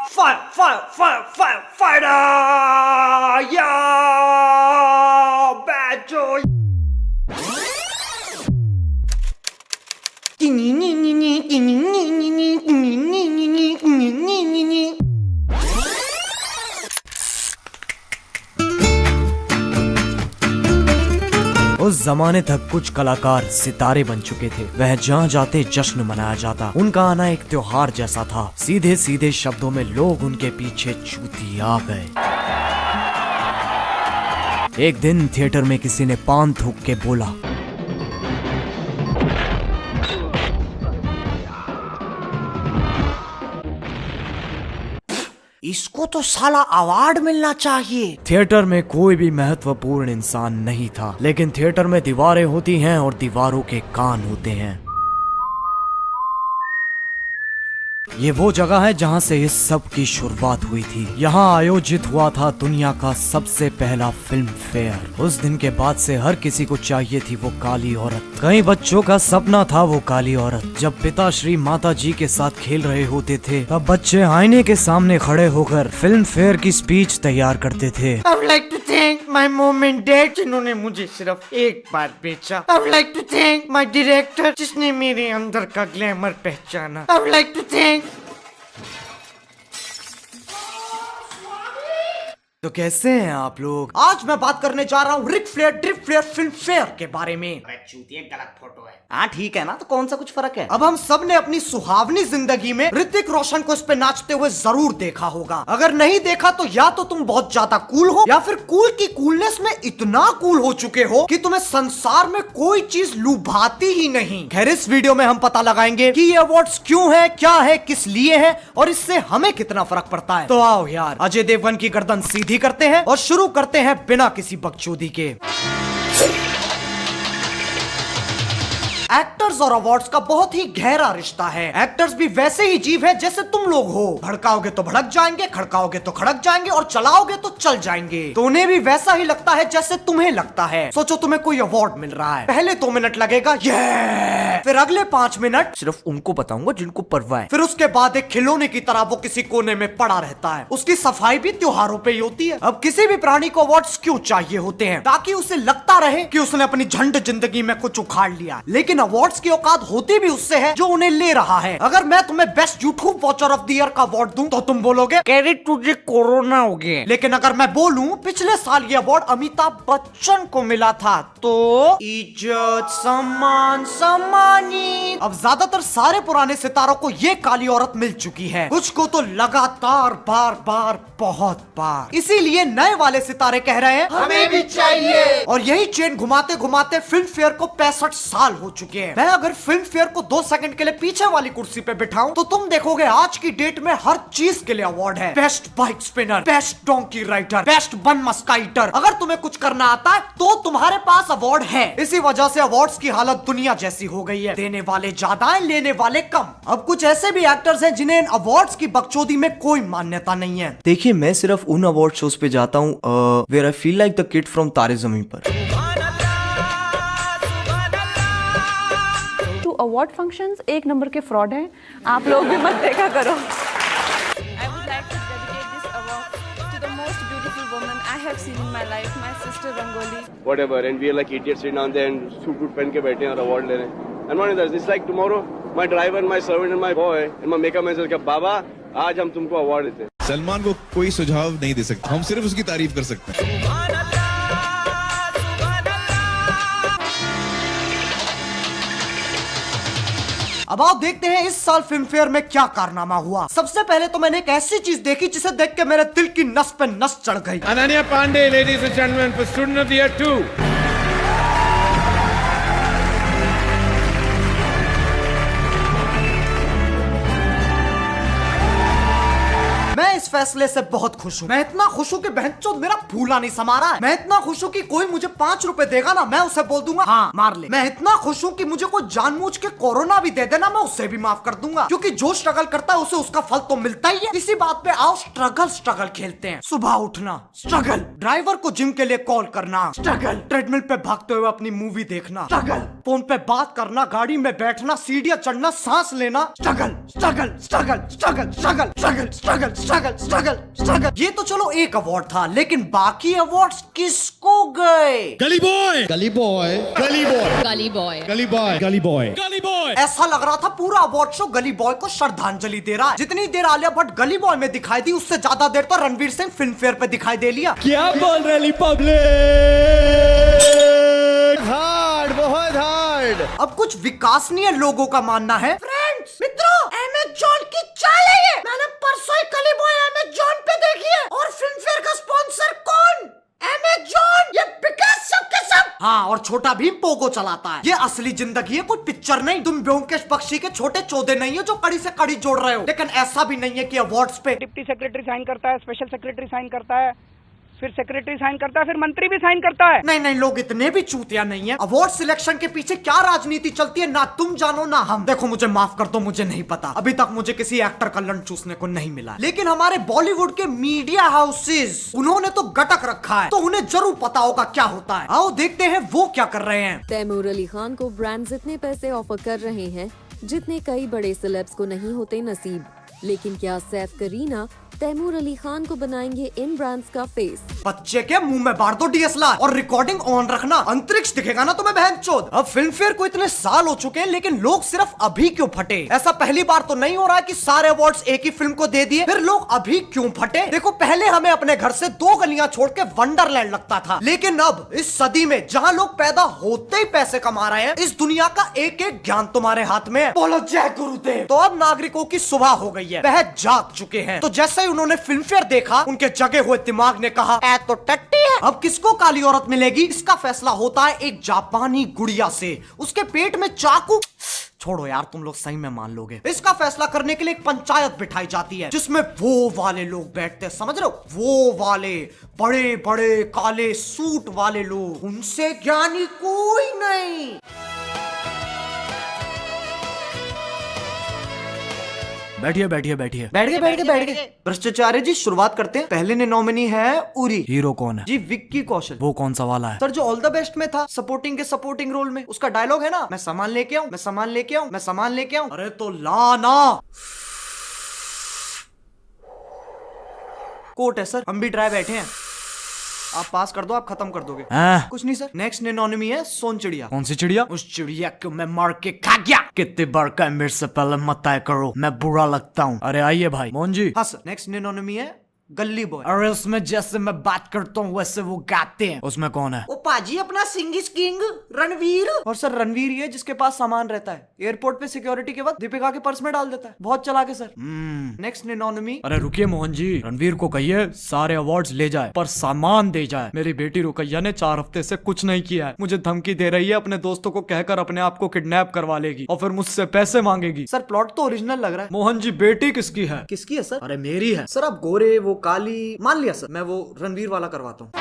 Fire, fire, fire, fire, fire! Yeah, bad joy. उस जमाने तक कुछ कलाकार सितारे बन चुके थे। वह जहाँ जाते जश्न मनाया जाता। उनका आना एक त्योहार जैसा था। सीधे सीधे शब्दों में लोग उनके पीछे चूतिया गए। एक दिन थिएटर में किसी ने पान थूक के बोला, इसको तो साला अवार्ड मिलना चाहिए। थिएटर में कोई भी महत्वपूर्ण इंसान नहीं था, लेकिन थिएटर में दीवारें होती हैं और दीवारों के कान होते हैं। ये वो जगह है जहाँ से इस सब की शुरुआत हुई थी। यहाँ आयोजित हुआ था दुनिया का सबसे पहला फिल्म फेयर। उस दिन के बाद से हर किसी को चाहिए थी वो काली औरत। कई बच्चों का सपना था वो काली औरत। जब पिताश्री माता जी के साथ खेल रहे होते थे, तब बच्चे आईने के सामने खड़े होकर फिल्म फेयर की स्पीच तैयार करते थे। I would like to thank my mom and dad जिन्होंने मुझे सिर्फ एक बार बेचा। I would like to thank my director जिसने मेरे अंदर का ग्लैमर पहचाना। I would like to thank तो कैसे हैं आप लोग? आज मैं बात करने जा रहा हूँ Ric Flair drip Flair Filmfare के बारे में। चूतिया गलत फोटो है। हाँ ठीक है ना, तो कौन सा कुछ फर्क है। अब हम सब ने अपनी सुहावनी जिंदगी में ऋतिक रोशन को इस पे नाचते हुए जरूर देखा होगा। अगर नहीं देखा तो या तो तुम बहुत ज्यादा कूल हो, या फिर कूल की कूलनेस में इतना कूल हो चुके हो कि तुम्हें संसार में कोई चीज लुभाती ही नहीं। खैर, इस वीडियो में हम पता लगाएंगे कि ये अवार्ड्स क्यों है, क्या है, किस लिए है और इससे हमें कितना फर्क पड़ता है। तो आओ यार, अजय देवगन की गर्दन सीधी करते हैं और शुरू करते हैं बिना किसी बकचोदी के। एक्टर्स और अवार्ड्स का बहुत ही गहरा रिश्ता है। एक्टर्स भी वैसे ही जीव है जैसे तुम लोग हो। भड़काओगे तो भड़क जाएंगे, खड़काओगे तो खड़क जाएंगे और चलाओगे तो चल जाएंगे। तो उन्हें भी वैसा ही लगता है जैसे तुम्हें लगता है। सोचो तुम्हें कोई अवार्ड मिल रहा है, पहले 2 मिनट लगेगा ये, फिर अगले 5 मिनट सिर्फ उनको बताऊंगा जिनको परवाह है। फिर उसके बाद एक खिलौने की तरह वो किसी कोने में पड़ा रहता है। उसकी सफाई भी त्योहारों पे ही होती है। अब किसी भी प्राणी को अवार्ड्स क्यों चाहिए होते हैं? ताकि उसे लगता रहे कि उसने अपनी झंड जिंदगी में कुछ उखाड़ लिया। लेकिन अवार्ड्स की औकात होती भी उससे है जो उन्हें ले रहा है। अगर मैं तुम्हें best YouTube watcher of the year का अवार्ड दूं तो तुम बोलोगे क्रेडिट तुझे कोरोना हो गया। लेकिन अगर मैं बोलूं पिछले साल ये अवार्ड अमिताभ बच्चन को मिला था, तो इज्जत सम्मान सम्मानित। अब ज्यादातर सारे पुराने सितारों को ये काली औरत मिल चुकी है, कुछ को तो लगातार बार बार बहुत बार। इसीलिए नए वाले सितारे कह रहे हैं हमें भी चाहिए। और यही चेन घुमाते घुमाते फिल्म फेयर को 65 साल हो चुके हैं। मैं अगर फिल्म फेयर को 2 सेकंड के लिए पीछे वाली कुर्सी पे बिठाऊं तो तुम देखोगे आज की डेट में हर चीज के लिए अवार्ड है। Best bike spinner, best donkey rider, best bun मस्काइटर। अगर तुम्हें कुछ करना आता है तो तुम्हारे पास अवार्ड है। इसी वजह से अवार्ड्स की हालत दुनिया जैसी हो गई है। देने वाले ज्यादा है, लेने वाले कम। अब कुछ ऐसे भी एक्टर्स हैं जिन्हें अवार्ड्स की बकचोदी में कोई मान्यता नहीं है। देखिए, मैं सिर्फ उन अवार्ड शोज पे जाता हूँ where I feel like the kid from Taare Zameen Par. Award functions एक नंबर के फ्रॉड हैं, आप लोग भी मत देखा करो। I would like to dedicate this award to the most beautiful woman I have seen in my life, my sister Rangoli. Whatever, and we are like idiots sitting down there and suit पहन के बैठे हैं और award ले रहे हैं। And one is it's like tomorrow my driver, my servant and my boy and my makeup man says बाबा आज हम तुमको अवार्ड देते हैं। सलमान को कोई सुझाव नहीं दे सकते, हम सिर्फ उसकी तारीफ कर सकते हैं। अब आप देखते हैं इस साल फिल्म फेयर में क्या कारनामा हुआ। सबसे पहले तो मैंने एक ऐसी चीज देखी जिसे देख के मेरे दिल की नस पे नस चढ़ गई। Ananya Pandey, ladies and gentlemen, for Student of the Year 2. मैं इस फैसले से बहुत खुश हूँ। मैं इतना खुश हूँ कि बहनचोद मेरा फूला नहीं समा रहा है। मैं इतना खुश हूँ कि कोई मुझे 5 रुपए देगा ना, मैं उसे बोल दूंगा हाँ मार ले। मैं इतना खुश हूँ कि मुझे कोई जानबूझ के कोरोना भी दे देना, मैं उसे भी माफ कर दूंगा, क्योंकि जो स्ट्रगल करता है उसे उसका फल तो मिलता ही है। इसी बात पे आओ स्ट्रगल खेलते हैं। सुबह उठना स्ट्रगल, ड्राइवर को जिम के लिए कॉल करना स्ट्रगल, ट्रेडमिल पे भागते हुए अपनी मूवी देखना स्ट्रगल, फोन पे बात करना, गाड़ी में बैठना, सीढ़ियां चढ़ना, सांस लेना struggle struggle struggle struggle struggle struggle struggle struggle struggle struggle. ये तो चलो एक अवार्ड था, लेकिन बाकी अवार्ड्स किसको गए? गली बॉय, गली बॉय, गली बॉय, गली बॉय, गली बॉय, गली बॉय, गली बॉय। ऐसा लग रहा था पूरा अवार्ड शो गली बॉय को श्रद्धांजलि दे रहा है। जितनी देर आलिया भट्ट गली बॉय में दिखाई दी, उससे ज्यादा देर तो रणवीर सिंह फिल्म फेयर पे दिखाई दे लिया। क्या बोल रही पब्लिक? हार्ड, बहुत हार्ड। अब कुछ विकासनीय लोगों का मानना है, फ्रेंड्स मित्रों, अमेज़न की चाल है ये। मैंने परसों ही गली बॉय अमेज़न पे देखी है, और फिल्म फेयर का स्पॉन्सर कौन? अमेज़न। ये बिका सबके सब। हाँ, और छोटा भीम पोगो चलाता है। ये असली जिंदगी है, कोई पिक्चर नहीं। तुम ब्योमकेश बख्शी के छोटे चौधे नहीं हो जो कड़ी से कड़ी जोड़ रहे हो। लेकिन ऐसा भी नहीं है कि अवार्ड्स पे डिप्टी सेक्रेटरी साइन करता है, स्पेशल सेक्रेटरी साइन करता है, फिर सेक्रेटरी साइन करता है, फिर मंत्री भी साइन करता है। नहीं, लोग इतने भी चूतिया नहीं है। अवार्ड सिलेक्शन के पीछे क्या राजनीति चलती है ना तुम जानो ना हम। देखो, मुझे माफ कर दो, मुझे नहीं पता। अभी तक मुझे किसी एक्टर का लंच चूसने को नहीं मिला, लेकिन हमारे बॉलीवुड के मीडिया हाउसेस, उन्होंने तो गटक रखा है, तो उन्हें जरूर पता होगा क्या होता है। आओ देखते हैं वो क्या कर रहे हैं। तैमूर अली खान को ब्रांड्स इतने पैसे ऑफर कर रहे हैं जितने कई बड़े सेलेब्स को नहीं होते नसीब। लेकिन क्या सैफ करीना तैमूर अली खान को बनाएंगे इन ब्रांड्स का फेस? बच्चे के मुंह में बांट दो डीएसएलआर और रिकॉर्डिंग ऑन रखना, अंतरिक्ष दिखेगा ना तुम्हें बहनचोद। अब फिल्म फेयर को इतने साल हो चुके हैं, लेकिन लोग सिर्फ अभी क्यों फटे? ऐसा पहली बार तो नहीं हो रहा है कि सारे अवार्ड्स एक ही फिल्म को दे दिए, फिर लोग अभी क्यों फटे? देखो, पहले हमें अपने घर से 2 गलियां छोड़ के वंडरलैंड लगता था, लेकिन अब इस सदी में जहां लोग पैदा होते ही पैसे कमा रहे हैं, इस दुनिया का एक एक ज्ञान तुम्हारे हाथ में है। बोलो जय गुरुदेव। तो अब नागरिकों की सुबह हो गई है, वह जाग चुके हैं। तो जैसे ही उन्होंने फिल्म फेयर देखा, उनके जगे हुए दिमाग ने कहा ऐ तो टट्टी है। अब किसको काली औरत मिलेगी, इसका फैसला होता है एक जापानी गुड़िया से। उसके पेट में चाकू, छोड़ो यार, तुम लोग सही में मान लोगे। इसका फैसला करने के लिए एक पंचायत बिठाई जाती है, जिसमें वो वाले लोग बैठते हैं, समझ रहे हो, वो वाले बड़े बड़े काले सूट वाले लोग। उनसे ज्ञानी कोई नहीं। बैठिए बैठिए बैठिए। बैठ गए। भ्रष्टाचार्य जी, शुरुआत करते हैं। पहले ने नॉमिनी है उरी। हीरो कौन है? जी विक्की कौशल। वो कौन सा वाला है? सर, जो ऑल द बेस्ट में था, सपोर्टिंग के सपोर्टिंग रोल में। उसका डायलॉग है ना, मैं सामान लेके आऊं, मैं सामान लेके आऊं, मैं सामान लेके आऊं। अरे तो लाना कोट है सर, हम भी ड्राई बैठे हैं। आप पास कर दो, आप खत्म कर दोगे। कुछ नहीं सर। नेक्स्ट निनोनिमी है सोन चिड़िया। कौन सी चिड़िया? उस चिड़िया को मैं मार के खा गया। कितने बार का मेरे से पहले मत तय करो, मैं बुरा लगता हूँ। अरे आइए भाई मोहन जी। हाँ सर। नेक्स्ट निनोनिमी है गली बॉय। अरे उसमें जैसे मैं बात करता हूँ वैसे वो गाते हैं। उसमें कौन है? वो पाजी अपना सिंग इज किंग रणवीर। और सर, रणवीर ये जिसके पास सामान रहता है, एयरपोर्ट पे सिक्योरिटी के वक्त दीपिका के पर्स में डाल देता है। बहुत चला के सर। नेक्स्ट निनोनिमी। अरे रुकिए मोहन जी, रणवीर को कहिए सारे अवार्ड्स ले जाए पर सामान दे जाए। मेरी बेटी रुकैया ने 4 हफ्ते से कुछ नहीं किया है, मुझे धमकी दे रही है अपने दोस्तों को कहकर अपने आप को किडनैप करवा लेगी और फिर मुझसे पैसे मांगेगी। सर, प्लॉट तो ओरिजिनल लग रहा है। मोहन जी, बेटी किसकी है? किसकी है सर? अरे मेरी है सर। आप गोरे, वो काली, मान लिया सर, मैं वो रणवीर वाला करवाता हूँ।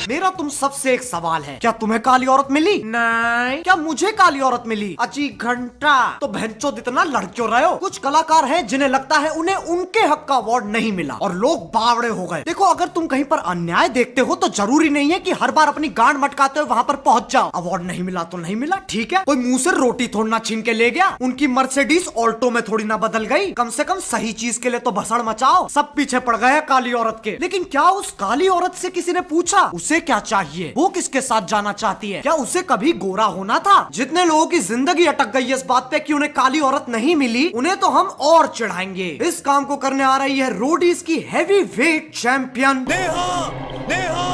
मेरा तुम सबसे एक सवाल है, क्या तुम्हें काली औरत मिली? नहीं। क्या मुझे काली औरत मिली? अजी घंटा। तो बहनचोद इतना लड़ क्यों रहे हो? कुछ कलाकार हैं जिन्हें लगता है उन्हें उनके हक का अवार्ड नहीं मिला और लोग बावड़े हो गए। देखो, अगर तुम कहीं पर अन्याय देखते हो तो जरूरी नहीं है कि हर बार अपनी गांड मटकाते हुए वहां पर पहुंच जाओ। अवार्ड नहीं मिला तो नहीं मिला, ठीक है। कोई मुंह से रोटी थोड़ी ना छीन के ले गया। उनकी मर्सिडीज ऑल्टो में थोड़ी ना बदल गई। कम से कम सही चीज के लिए तो भसड़ मचाओ। सब पीछे पड़ गए काली औरत के। लेकिन क्या उस काली औरत से किसी ने पूछा उसे क्या चाहिए, वो किसके साथ जाना चाहती है? क्या उसे कभी गोरा होना था? जितने लोगों की जिंदगी अटक गई है इस बात पे कि उन्हें काली औरत नहीं मिली, उन्हें तो हम और चिढ़ाएंगे। इस काम को करने आ रही है रोडीज की heavy weight champion Neha. Neha,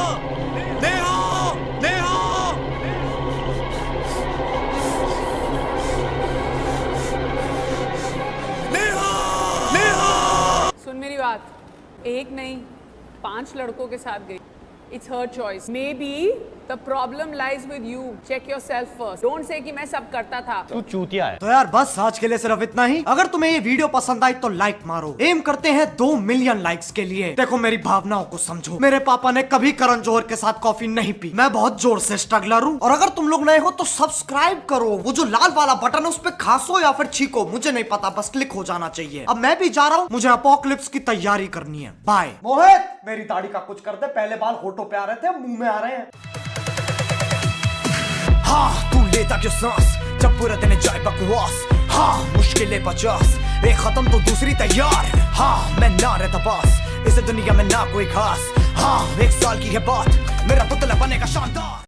Neha, Neha. सुन मेरी बात, एक नहीं 5 लड़कों के साथ गई। It's her choice. Maybe The problem lies with you. Check yourself first. Don't say कि मैं सब करता था. तू चूतिया है। तो यार बस आज के लिए सिर्फ इतना ही। अगर तुम्हें ये वीडियो पसंद आई तो लाइक मारो। एम करते हैं 2 मिलियन लाइक्स के लिए। देखो मेरी भावनाओं को समझो। मेरे पापा ने कभी करण जौहर के साथ कॉफी नहीं पी। मैं बहुत जोर से स्ट्रगलर हूँ। और अगर तुम लोग नए हो तो सब्सक्राइब करो। वो जो लाल वाला बटन है उस पे खांसो या फिर छीको, मुझे नहीं पता, बस क्लिक हो जाना चाहिए। अब मैं भी जा रहा हूँ, मुझे अपोकलिप्स की तैयारी करनी है। बाय। मोहित मेरी दाढ़ी का कुछ कर दे, पहले बाल होठों पे आ रहे थे, मुंह में आ रहे हैं। हाँ तू लेता क्यों सांस जब पूरा दिन जाए बकवास। हाँ मुश्किलें 50, एक खत्म तो दूसरी तैयार। हाँ मैं ना रहता पास, इस दुनिया में ना कोई खास। हाँ 1 साल की है बात, मेरा पुतला बनेगा शानदार।